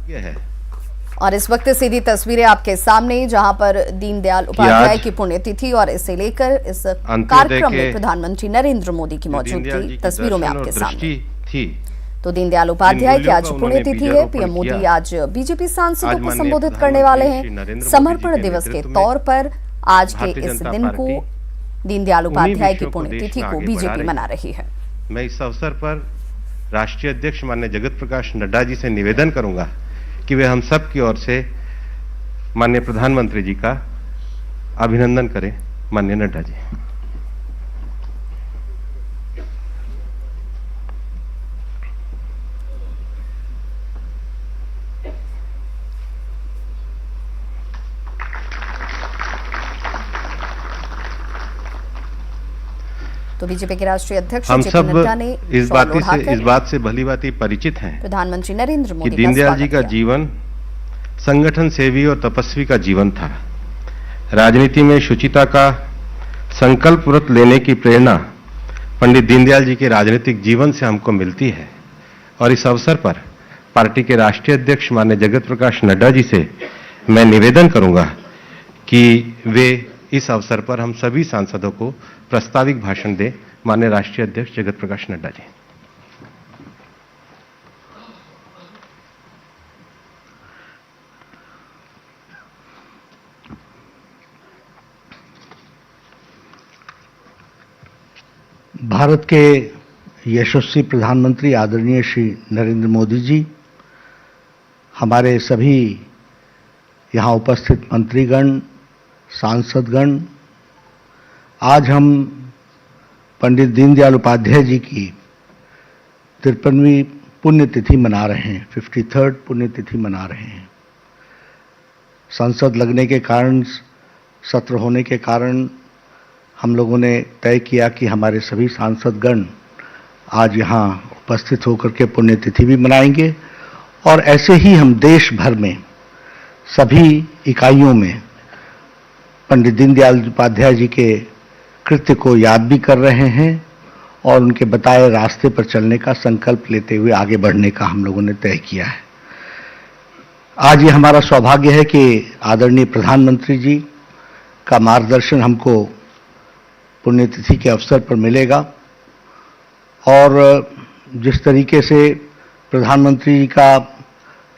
ये है। और इस वक्त सीधी तस्वीरें आपके सामने, जहां पर दीनदयाल उपाध्याय की पुण्यतिथि और इसे लेकर इस कार्यक्रम में प्रधानमंत्री नरेंद्र मोदी की मौजूदगी तस्वीरों में आपके सामने थी। तो दीनदयाल उपाध्याय की आज पुण्यतिथि है। पीएम मोदी आज बीजेपी सांसदों को संबोधित करने वाले हैं। समर्पण दिवस के तौर पर आज के इस दिन को, दीनदयाल उपाध्याय की पुण्यतिथि को बीजेपी मना रही है। मैं इस अवसर पर राष्ट्रीय अध्यक्ष माननीय जगत प्रकाश नड्डा जी से निवेदन करूंगा कि वे हम सब की ओर से माननीय प्रधानमंत्री जी का अभिनंदन करें। माननीय नड्डा जी। तो बीजेपी के राष्ट्रीय अध्यक्ष हम सब नड्डा ने इस बात से भलीभांति परिचित हैं प्रधानमंत्री नरेंद्र मोदी कि दीनदयाल जी का जीवन संगठन सेवी और तपस्वी का जीवन था। राजनीति में शुचिता का संकल्प व्रत लेने की प्रेरणा पंडित दीनदयाल जी के राजनीतिक जीवन से हमको मिलती है। और इस अवसर पर पार्टी के राष्ट्रीय अध्यक्ष माननीय जगत प्रकाश नड्डा जी से मैं निवेदन करूंगा कि वे इस अवसर पर हम सभी सांसदों को प्रास्ताविक भाषण दें। माननीय राष्ट्रीय अध्यक्ष जगत प्रकाश नड्डा जी। भारत के यशस्वी प्रधानमंत्री आदरणीय श्री नरेंद्र मोदी जी, हमारे सभी यहाँ उपस्थित मंत्रीगण, सांसदगण, आज हम पंडित दीनदयाल उपाध्याय जी की 53वीं पुण्यतिथि मना रहे हैं, 53rd पुण्यतिथि मना रहे हैं। संसद लगने के कारण, सत्र होने के कारण हम लोगों ने तय किया कि हमारे सभी सांसदगण आज यहाँ उपस्थित होकर के पुण्यतिथि भी मनाएंगे। और ऐसे ही हम देश भर में सभी इकाइयों में पंडित दीनदयाल उपाध्याय जी के कृत्य को याद भी कर रहे हैं और उनके बताए रास्ते पर चलने का संकल्प लेते हुए आगे बढ़ने का हम लोगों ने तय किया है। आज ये हमारा सौभाग्य है कि आदरणीय प्रधानमंत्री जी का मार्गदर्शन हमको पुण्यतिथि के अवसर पर मिलेगा। और जिस तरीके से प्रधानमंत्री जी का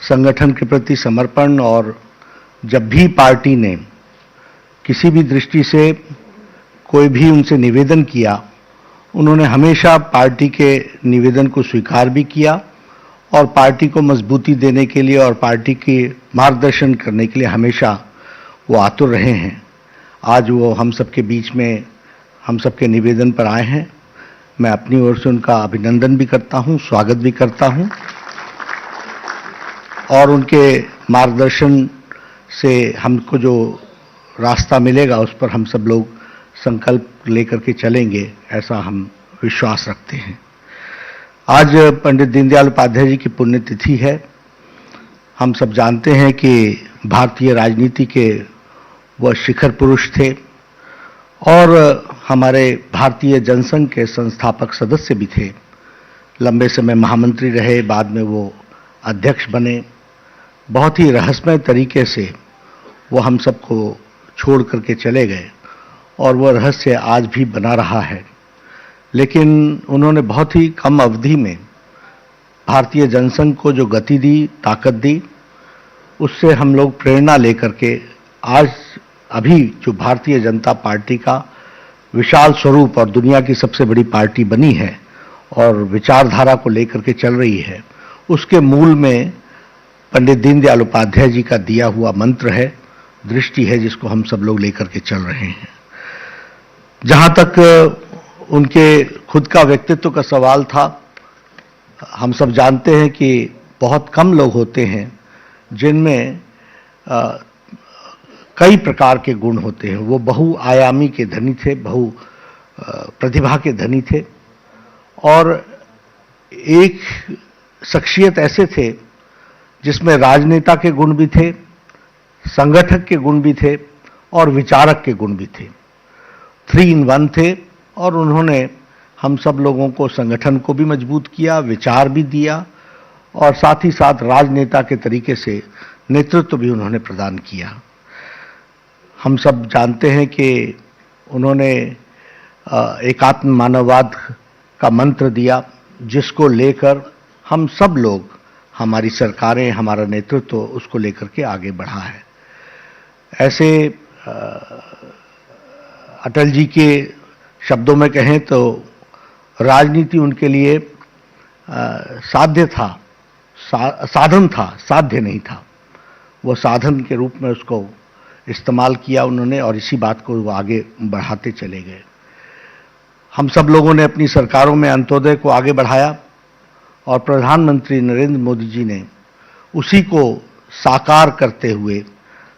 संगठन के प्रति समर्पण, और जब भी पार्टी ने किसी भी दृष्टि से कोई भी उनसे निवेदन किया, उन्होंने हमेशा पार्टी के निवेदन को स्वीकार भी किया और पार्टी को मजबूती देने के लिए और पार्टी के मार्गदर्शन करने के लिए हमेशा वो आतुर रहे हैं। आज वो हम सबके बीच में हम सबके निवेदन पर आए हैं। मैं अपनी ओर से उनका अभिनंदन भी करता हूं, स्वागत भी करता हूं और उनके मार्गदर्शन से हमको जो रास्ता मिलेगा उस पर हम सब लोग संकल्प लेकर के चलेंगे, ऐसा हम विश्वास रखते हैं। आज पंडित दीनदयाल उपाध्याय जी की पुण्यतिथि है। हम सब जानते हैं कि भारतीय राजनीति के वह शिखर पुरुष थे और हमारे भारतीय जनसंघ के संस्थापक सदस्य भी थे। लंबे समय महामंत्री रहे, बाद में वो अध्यक्ष बने। बहुत ही रहस्यमय तरीके से वो हम सबको छोड़ करके चले गए और वह रहस्य आज भी बना रहा है। लेकिन उन्होंने बहुत ही कम अवधि में भारतीय जनसंघ को जो गति दी, ताकत दी, उससे हम लोग प्रेरणा लेकर के आज अभी जो भारतीय जनता पार्टी का विशाल स्वरूप और दुनिया की सबसे बड़ी पार्टी बनी है और विचारधारा को लेकर के चल रही है, उसके मूल में पंडित दीनदयाल उपाध्याय जी का दिया हुआ मंत्र है, दृष्टि है, जिसको हम सब लोग लेकर के चल रहे हैं। जहां तक उनके खुद का व्यक्तित्व का सवाल था, हम सब जानते हैं कि बहुत कम लोग होते हैं जिनमें कई प्रकार के गुण होते हैं। वो बहुआयामी के धनी थे, बहु प्रतिभा के धनी थे और एक शख्सियत ऐसे थे जिसमें राजनेता के गुण भी थे, संगठक के गुण भी थे और विचारक के गुण भी थे। 3 in 1 थे और उन्होंने हम सब लोगों को, संगठन को भी मजबूत किया, विचार भी दिया और साथ ही साथ राजनेता के तरीके से नेतृत्व भी उन्होंने प्रदान किया। हम सब जानते हैं कि उन्होंने एकात्म मानववाद का मंत्र दिया, जिसको लेकर हम सब लोग, हमारी सरकारें, हमारा नेतृत्व उसको लेकर के आगे बढ़ा है। ऐसे अटल जी के शब्दों में कहें तो राजनीति उनके लिए साध्य था, साधन था, साध्य नहीं था। वो साधन के रूप में उसको इस्तेमाल किया उन्होंने और इसी बात को वो आगे बढ़ाते चले गए। हम सब लोगों ने अपनी सरकारों में अंत्योदय को आगे बढ़ाया और प्रधानमंत्री नरेंद्र मोदी जी ने उसी को साकार करते हुए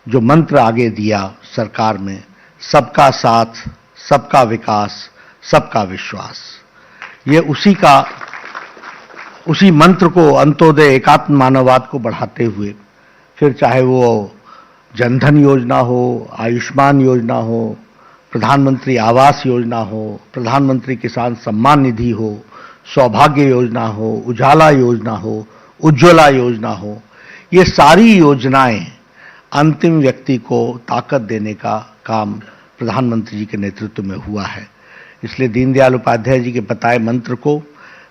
जो मंत्र आगे दिया सरकार में, सबका साथ, सबका विकास, सबका विश्वास, ये उसी मंत्र को, अंत्योदय एकात्म मानववाद को बढ़ाते हुए, फिर चाहे वो जनधन योजना हो, आयुष्मान योजना हो, प्रधानमंत्री आवास योजना हो, प्रधानमंत्री किसान सम्मान निधि हो, सौभाग्य योजना हो, उजाला योजना हो, उज्ज्वला योजना हो, ये सारी योजनाएं अंतिम व्यक्ति को ताकत देने का काम प्रधानमंत्री जी के नेतृत्व में हुआ है। इसलिए दीनदयाल उपाध्याय जी के बताए मंत्र को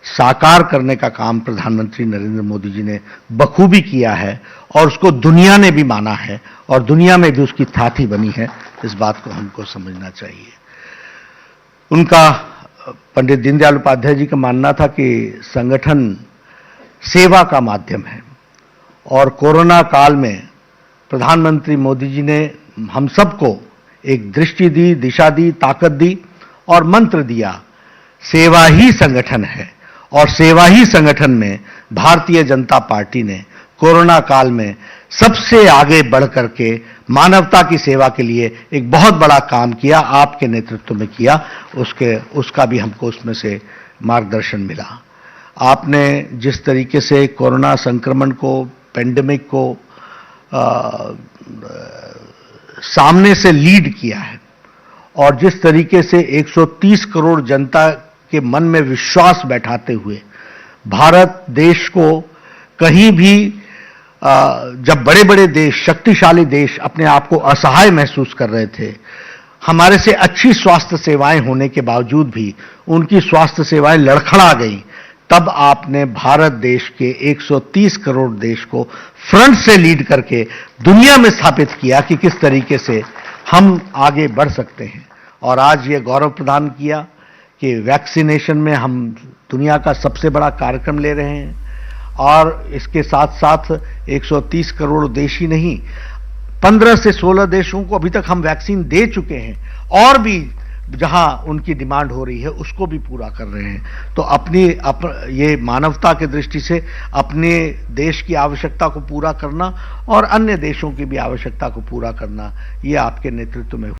साकार करने का काम प्रधानमंत्री नरेंद्र मोदी जी ने बखूबी किया है और उसको दुनिया ने भी माना है और दुनिया में भी उसकी ख्याति बनी है। इस बात को हमको समझना चाहिए। उनका, पंडित दीनदयाल उपाध्याय जी का मानना था कि संगठन सेवा का माध्यम है और कोरोना काल में प्रधानमंत्री मोदी जी ने हम सबको एक दृष्टि दी, दिशा दी, ताकत दी और मंत्र दिया, सेवा ही संगठन है। और सेवा ही संगठन में भारतीय जनता पार्टी ने कोरोना काल में सबसे आगे बढ़ करके मानवता की सेवा के लिए एक बहुत बड़ा काम किया, आपके नेतृत्व में किया। उसका भी हमको उसमें से मार्गदर्शन मिला। आपने जिस तरीके से कोरोना संक्रमण को, पेंडेमिक को सामने से लीड किया है और जिस तरीके से 130 करोड़ जनता के मन में विश्वास बैठाते हुए भारत देश को कहीं भी, जब बड़े बड़े देश, शक्तिशाली देश अपने आप को असहाय महसूस कर रहे थे, हमारे से अच्छी स्वास्थ्य सेवाएं होने के बावजूद भी उनकी स्वास्थ्य सेवाएं लड़खड़ा गईं, तब आपने भारत देश के 130 करोड़ देश को फ्रंट से लीड करके दुनिया में स्थापित किया कि किस तरीके से हम आगे बढ़ सकते हैं। और आज ये गौरव प्रदान किया कि वैक्सीनेशन में हम दुनिया का सबसे बड़ा कार्यक्रम ले रहे हैं और इसके साथ साथ 130 करोड़ देश ही नहीं, 15 से 16 देशों को अभी तक हम वैक्सीन दे चुके हैं और भी जहां उनकी डिमांड हो रही है उसको भी पूरा कर रहे हैं। तो ये मानवता की दृष्टि से अपने देश की आवश्यकता को पूरा करना और अन्य देशों की भी आवश्यकता को पूरा करना, ये आपके नेतृत्व में